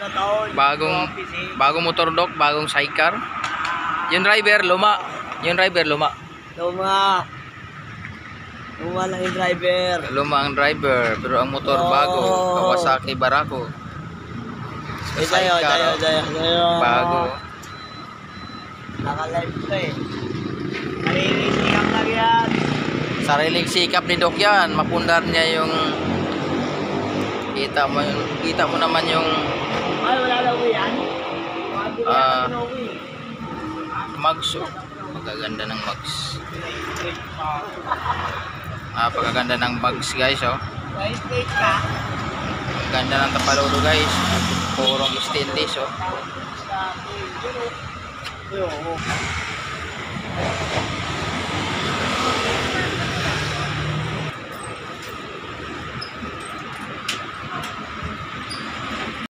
na taon. Bagong motor dok, bagong sidecar. Yung driver luma. Yung driver luma. Luma. Luma lang yung driver. Luma ang driver, pero ang motor bago, Kawasaki Barako. Tayo. Bago. Naka-live ko eh. Narinig lang yan. Sariling sikap ni Dok yan. Mapundar niya yung kita mo naman yung Ay, wala lang ko yan. mags. Pagkaganda ng mags. Pagkaganda ng mags guys oh. Ganda ng tapaludo guys. Purong stainless oh.